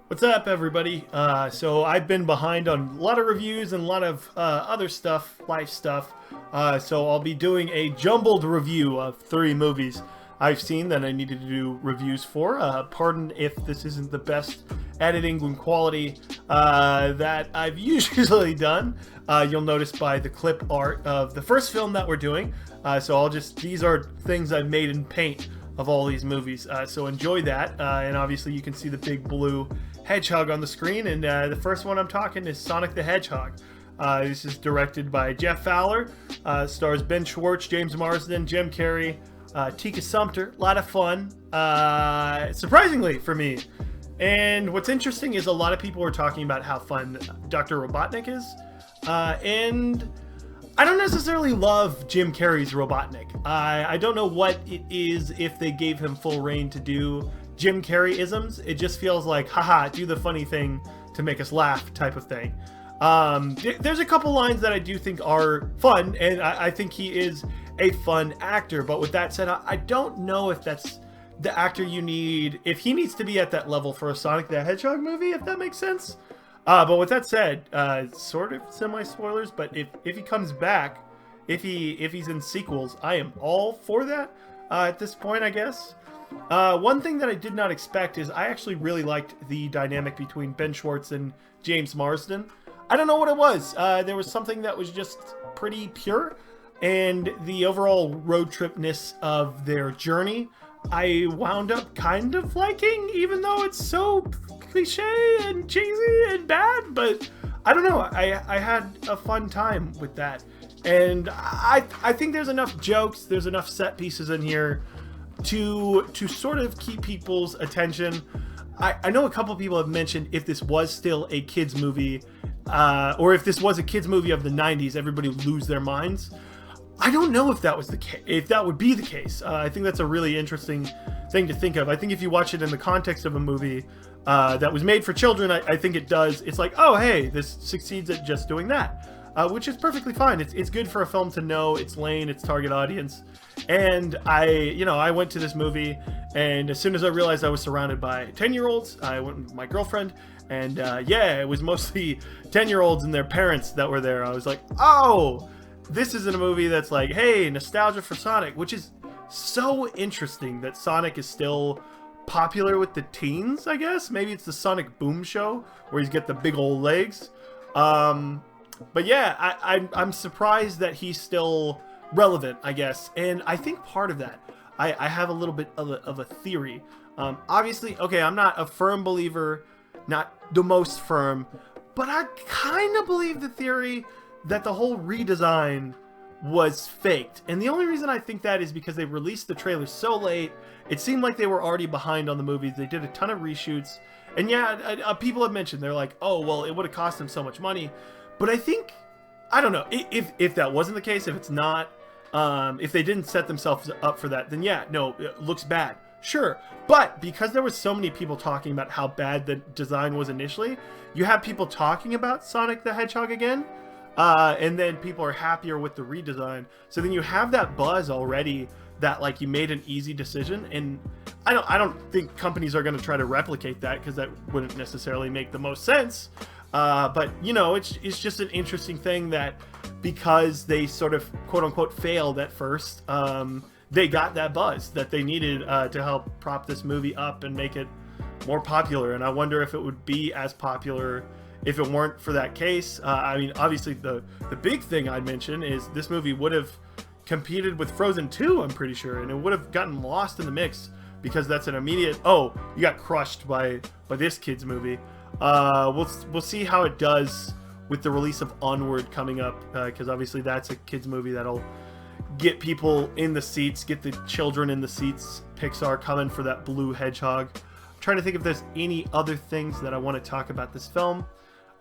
What's up, everybody? So I've been behind on a lot of reviews and a lot of other stuff, life stuff. So I'll be doing a jumbled review of 3 movies I've seen that I needed to do reviews for. Pardon if this isn't the best editing and quality that I've usually done. You'll notice by the clip art of the first film that we're doing. These are things I've made in paint of all these movies. So enjoy that. And obviously you can see the big blue hedgehog on the screen. And the first one I'm talking is Sonic the Hedgehog. This is directed by Jeff Fowler. Stars Ben Schwartz, James Marsden, Jim Carrey, Tika Sumpter. A lot of fun, surprisingly for me. And what's interesting is a lot of people are talking about how fun Dr. Robotnik is. And I don't necessarily love Jim Carrey's Robotnik. I don't know what it is if they gave him full reign to do Jim Carrey-isms. It just feels like, haha, do the funny thing to make us laugh type of thing. There's a couple lines that I do think are fun, and I think he is a fun actor. But with that said, I don't know if that's the actor you need, if he needs to be at that level for a Sonic the Hedgehog movie, if that makes sense. But with that said, sort of semi-spoilers, but if he comes back, if he's in sequels, I am all for that at this point, I guess. One thing that I did not expect is I actually really liked the dynamic between Ben Schwartz and James Marsden. I don't know what it was. There was something that was just pretty pure, and the overall road tripness of their journey, I wound up kind of liking, even though it's so cliche and cheesy and bad. But I don't know, I had a fun time with that, and I think there's enough jokes, there's enough set pieces in here to sort of keep people's attention. I know a couple people have mentioned if this was still a kids movie, or if this was a kids movie of the 90s, everybody would lose their minds. I don't know if that was the case, if that would be the case. I think that's a really interesting thing to think of. I think if you watch it in the context of a movie that was made for children, I think it does. It's like, oh, hey, this succeeds at just doing that, which is perfectly fine. It's good for a film to know its lane, its target audience. And I went to this movie, and as soon as I realized I was surrounded by 10-year-olds, I went with my girlfriend, and it was mostly 10-year-olds and their parents that were there. I was like, oh, this isn't a movie that's like, hey, nostalgia for Sonic, which is so interesting that Sonic is still popular with the teens, I guess. Maybe it's the Sonic Boom show where he's got the big old legs. But yeah, I'm surprised that he's still relevant, I guess. And I think part of that, I have a little bit of a theory. Obviously, okay, I'm not a firm believer, not the most firm, but I kind of believe the theory that the whole redesign was faked. And the only reason I think that is because they released the trailer so late. It seemed like they were already behind on the movies. They did a ton of reshoots. And yeah, people have mentioned, they're like, oh, well, it would have cost them so much money. But I think, I don't know, if that wasn't the case, if it's not, if they didn't set themselves up for that, then yeah, no, it looks bad. Sure. But because there was so many people talking about how bad the design was initially, you have people talking about Sonic the Hedgehog again. And then people are happier with the redesign. So then you have that buzz already that like you made an easy decision. And I don't think companies are going to try to replicate that because that wouldn't necessarily make the most sense. But it's just an interesting thing that because they sort of quote unquote failed at first, they got that buzz that they needed to help prop this movie up and make it more popular. And I wonder if it would be as popular if it weren't for that case. I mean, obviously the big thing I'd mention is this movie would have competed with Frozen 2, I'm pretty sure, and it would have gotten lost in the mix because that's an immediate, oh, you got crushed by this kid's movie. We'll see how it does with the release of Onward coming up, because obviously that's a kid's movie that'll get people in the seats, get the children in the seats. Pixar coming for that blue hedgehog. I'm trying to think if there's any other things that I want to talk about this film.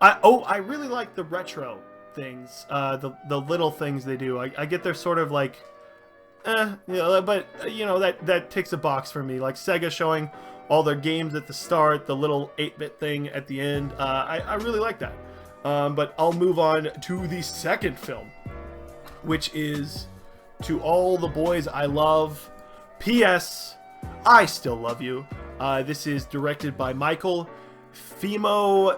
I really like the retro things, the little things they do. I get they're sort of like, but that ticks a box for me. Like Sega showing all their games at the start, the little 8-bit thing at the end. I really like that. But I'll move on to the second film, which is To All the Boys I Love. P.S. I Still Love You. This is directed by Michael Fimognari.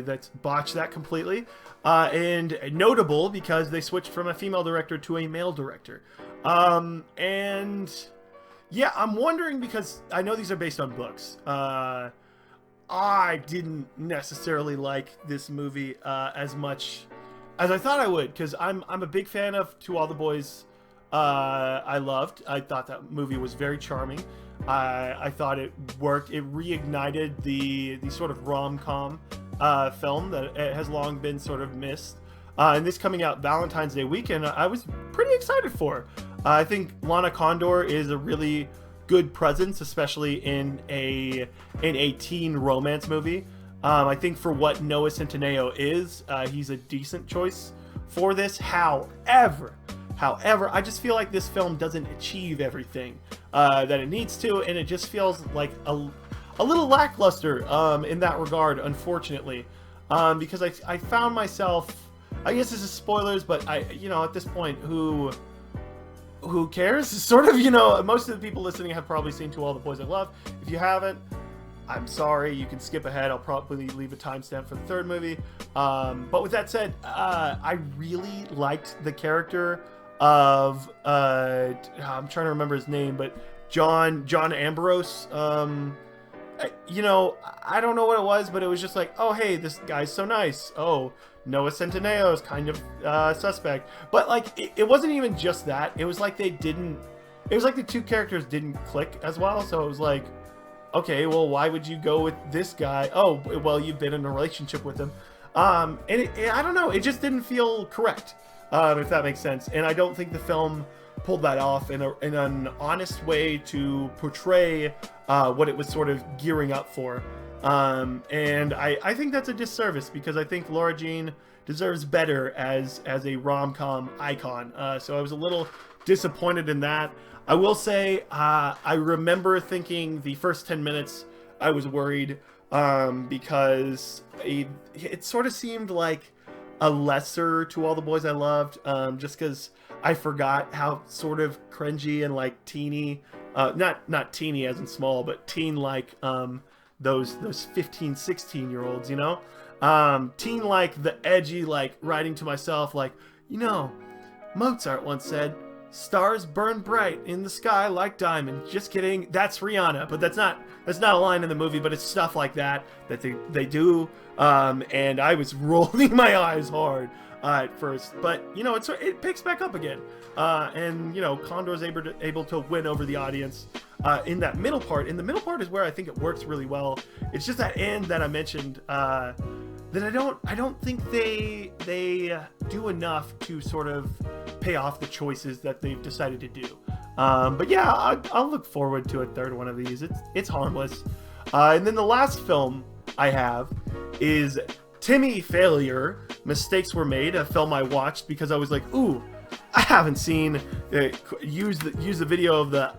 That's botched that completely. And notable because they switched from a female director to a male director. And yeah, I'm wondering, because I know these are based on books. I didn't necessarily like this movie as much as I thought I would, because I'm a big fan of To All the Boys I Loved. I thought that movie was very charming. I thought it worked. It reignited the sort of rom-com film that has long been sort of missed. And this coming out Valentine's Day weekend, I was pretty excited for. I think Lana Condor is a really good presence, especially in a teen romance movie. I think for what Noah Centineo is, he's a decent choice for this. However, I just feel like this film doesn't achieve everything that it needs to, and it just feels like a little lackluster in that regard, unfortunately. Because I found myself, I guess this is spoilers, but at this point, who cares? Sort of, most of the people listening have probably seen To All the Boys I Love. If you haven't, I'm sorry, you can skip ahead. I'll probably leave a timestamp for the third movie. But with that said, I really liked the character of, I'm trying to remember his name, but John Ambrose. I don't know what it was, but it was just like, oh, hey, this guy's so nice. Oh, Noah Centineo is kind of suspect. But like, it wasn't even just that. It was like the two characters didn't click as well. So it was like, okay, well, why would you go with this guy? Oh, well, you've been in a relationship with him. And I don't know, it just didn't feel correct, if that makes sense. And I don't think the film pulled that off in an honest way to portray what it was sort of gearing up for. And I think that's a disservice, because I think Laura Jean deserves better as a rom-com icon. So I was a little disappointed in that. I will say, I remember thinking the first 10 minutes I was worried, because it sort of seemed like a lesser To All the Boys I Loved, just because I forgot how sort of cringy and like teeny, not teeny as in small, but teen like those 15, 16-year-olds, teen like the edgy, like writing to myself like, Mozart once said, "Stars burn bright in the sky like diamonds." Just kidding. That's Rihanna, but that's not a line in the movie, but it's stuff like that they do. And I was rolling my eyes hard at first, but it picks back up again. And Condor's able to win over the audience in that middle part. And the middle part is where I think it works really well. It's just that end that I mentioned, that I don't think they do enough to sort of pay off the choices that they've decided to do. But yeah, I'll look forward to a third one of these. It's harmless. And then the last film I have is Timmy Failure Mistakes Were Made, a film I watched because I was like, ooh, I haven't seen use the video of the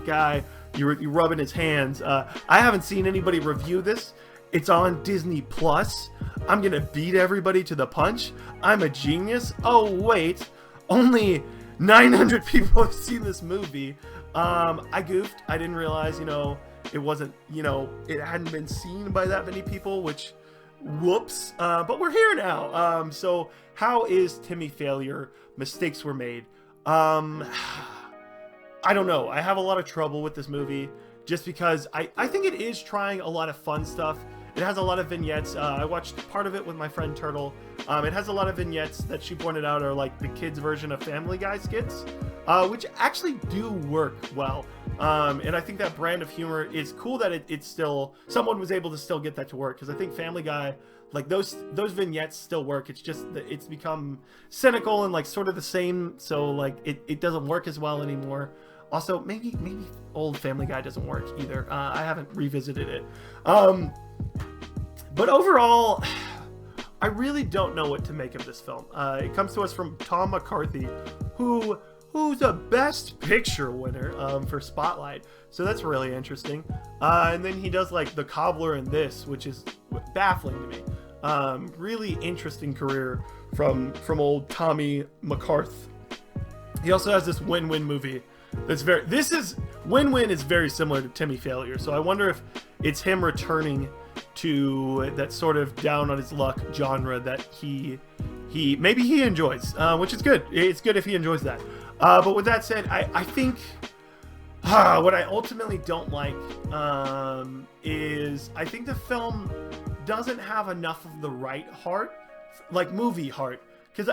guy you rubbing his hands. I haven't seen anybody review this. It's on Disney Plus. I'm gonna beat everybody to the punch. I'm a genius. Oh wait, only 900 people have seen this movie. I goofed. I didn't realize, it wasn't, it hadn't been seen by that many people, which, whoops. But we're here now. So how is Timmy Failure Mistakes Were Made? I don't know. I have a lot of trouble with this movie just because I think it is trying a lot of fun stuff. It has a lot of vignettes. I watched part of it with my friend Turtle. It has a lot of vignettes that she pointed out are like the kids' version of Family Guy skits, which actually do work well. And I think that brand of humor is cool that it's still, someone was able to still get that to work. Because I think Family Guy, like those vignettes still work. It's just that it's become cynical and like sort of the same. So like it doesn't work as well anymore. Also, maybe old Family Guy doesn't work either. I haven't revisited it. But overall, I really don't know what to make of this film. It comes to us from Tom McCarthy, who's a Best Picture winner for Spotlight. So that's really interesting. And then he does like The Cobbler and this, which is baffling to me. Really interesting career from old Tommy McCarthy. He also has this win-win movie that's very. This is Win-Win is very similar to Timmy Failure. So I wonder if it's him returning to that sort of down on his luck genre that he maybe he enjoys, which is good. It's good if he enjoys that. But with that said, I think what I ultimately don't like is I think the film doesn't have enough of the right heart, like movie heart, because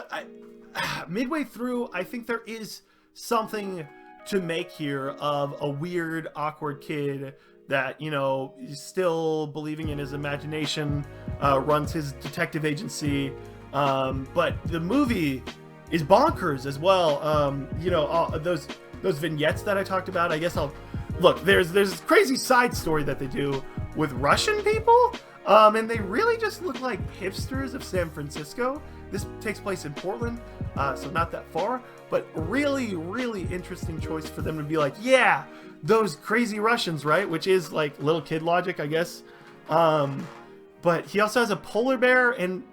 midway through I think there is something to make here of a weird, awkward kid that, you know, is still believing in his imagination, runs his detective agency, but the movie is bonkers as well. You know, all those vignettes that I talked about. I guess I'll look. There's this crazy side story that they do with Russian people, and they really just look like hipsters of San Francisco. This takes place in Portland, so not that far, but really interesting choice for them to be like, yeah, those crazy Russians, right? Which is like little kid logic, I guess. But he also has a polar bear, and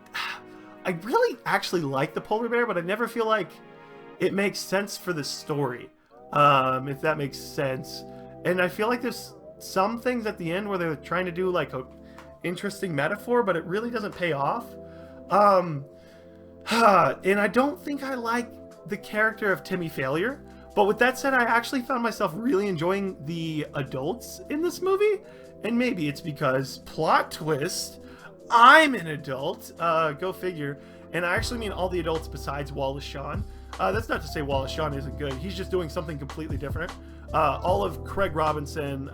I really actually like the polar bear, but I never feel like it makes sense for the story, if that makes sense. And I feel like there's some things at the end where they're trying to do like a interesting metaphor, but it really doesn't pay off. And I don't think I like the character of Timmy Failure. But with that said, I actually found myself really enjoying the adults in this movie. And maybe it's because, plot twist, I'm an adult. Go figure. And I actually mean all the adults besides Wallace Shawn. That's not to say Wallace Shawn isn't good. He's just doing something completely different. All of Craig Robinson,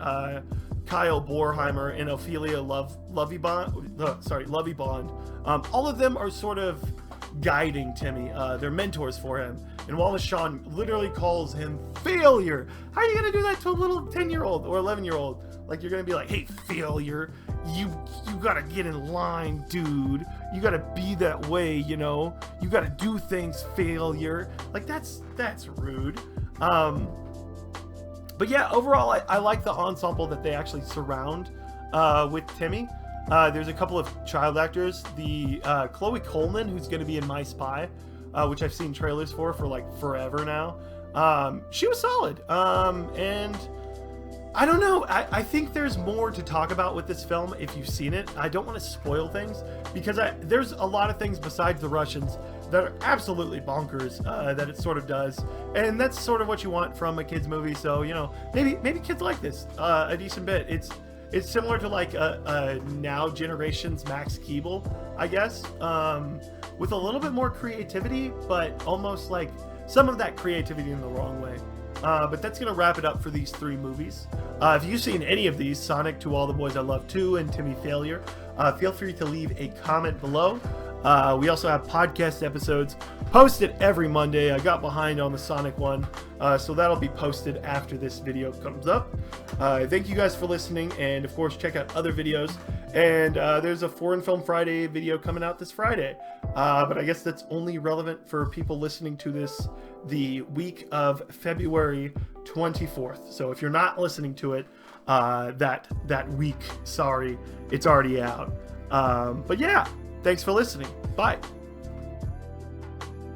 Kyle Borheimer, and Ophelia Lovey Bond, all of them are sort of guiding Timmy. They're mentors for him. And Wallace Shawn literally calls him failure. How are you going to do that to a little 10-year-old or 11-year-old? Like, you're going to be like, hey, failure, you got to get in line, dude. You got to be that way, you know? You got to do things, failure. Like, that's rude. But yeah, overall, I like the ensemble that they actually surround with Timmy. There's a couple of child actors. The Chloe Coleman, who's going to be in My Spy, which I've seen trailers for like forever now. She was solid. And I don't know. I think there's more to talk about with this film if you've seen it. I don't want to spoil things because there's a lot of things besides the Russians that are absolutely bonkers that it sort of does. And that's sort of what you want from a kid's movie. So, you know, maybe kids like this a decent bit. It's similar to like a now generation's Max Keeble, I guess, with a little bit more creativity, but almost like some of that creativity in the wrong way. But that's going to wrap it up for these three movies. If you've seen any of these, Sonic, To All the Boys I Love 2, and Timmy Failure, feel free to leave a comment below. We also have podcast episodes posted every Monday. I got behind on the Sonic one, so that'll be posted after this video comes up. Thank you guys for listening, and of course check out other videos. And there's a Foreign Film Friday video coming out this Friday, but I guess that's only relevant for people listening to this the week of February 24th. So if you're not listening to it that week, sorry, it's already out. But yeah, thanks for listening. Bye.